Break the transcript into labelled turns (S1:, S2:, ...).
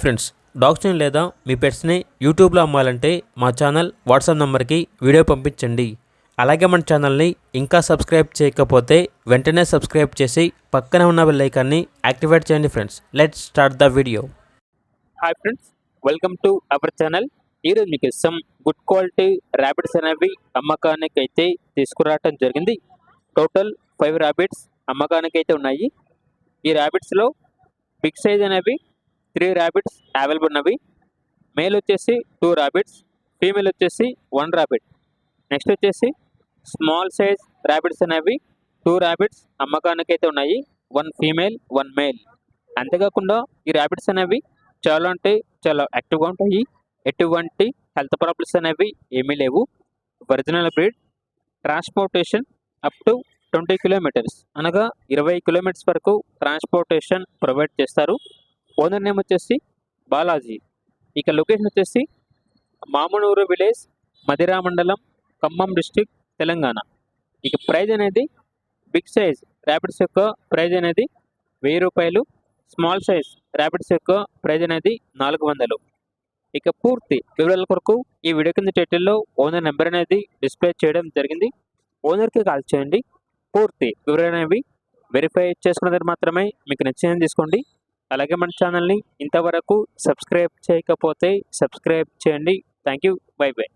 S1: Friends, డాగ్స్ని లేదా మీ పెట్స్ని యూట్యూబ్లో అమ్మాలంటే మా ఛానల్ వాట్సాప్ నెంబర్కి వీడియో పంపించండి. అలాగే మన ఛానల్ని ఇంకా సబ్స్క్రైబ్ చేయకపోతే వెంటనే సబ్స్క్రైబ్ చేసి పక్కనే ఉన్న బెల్ ఐకాన్ని యాక్టివేట్ చేయండి. Friends, let's start the video. Hi friends, welcome to our channel. ఈరోజు మీకు సమ్ గుడ్ క్వాలిటీ ర్యాబిట్స్ అనేవి అమ్మకానికి అయితే తీసుకురావటం జరిగింది. టోటల్ 5 ర్యాబిట్స్ అమ్మకానికి అయితే ఉన్నాయి. ఈ ర్యాబిట్స్లో బిగ్ సైజ్ అనేవి 3 ర్యాబిట్స్ అవైలబుల్ ఉన్నవి. మేల్ వచ్చేసి 2 ర్యాబిట్స్, ఫీమేల్ వచ్చేసి 1 ర్యాబిట్. నెక్స్ట్ వచ్చేసి స్మాల్ సైజ్ ర్యాబిట్స్ అనేవి 2 ర్యాబిట్స్ అమ్మకానికి అయితే ఉన్నాయి. 1 ఫీమేల్ 1 మేల్. అంతేకాకుండా ఈ ర్యాబిట్స్ అనేవి చాలా అంటే చాలా యాక్టివ్గా ఉంటాయి. ఎటువంటి హెల్త్ ప్రాబ్లమ్స్ అనేవి ఏమీ లేవు. Original breed. Transportation up to 20 kilometres అనగా 20 కిలోమీటర్స్ వరకు ట్రాన్స్పోర్టేషన్ ప్రొవైడ్ చేస్తారు. ఓనర్ నేమ్ వచ్చేసి బాలాజీ. ఇక లొకేషన్ వచ్చేసి మామనూరు విలేజ్, మదిరా మండలం, ఖమ్మం డిస్టిక్, తెలంగాణ. ఇక ప్రైజ్ అనేది బిగ్ సైజ్ ర్యాబిట్స్ యొక్క ప్రైజ్ అనేది 1000 రూపాయలు. స్మాల్ సైజ్ ర్యాబిట్స్ యొక్క ప్రైజ్ అనేది 400. ఇక పూర్తి వివరాల కొరకు ఈ వీడియో కింద టైటిల్లో ఓనర్ నెంబర్ అనేది డిస్ప్లే చేయడం జరిగింది. ఓనర్కి కాల్ చేయండి. పూర్తి వివరాలు అనేవి వెరిఫై చేసుకున్నది మాత్రమే మీకు నచ్చిందని తీసుకోండి. అలాగే మన ఛానల్ని ఇంతవరకు సబ్స్క్రైబ్ చేయకపోతే సబ్స్క్రైబ్ చేయండి. Thank you. By by.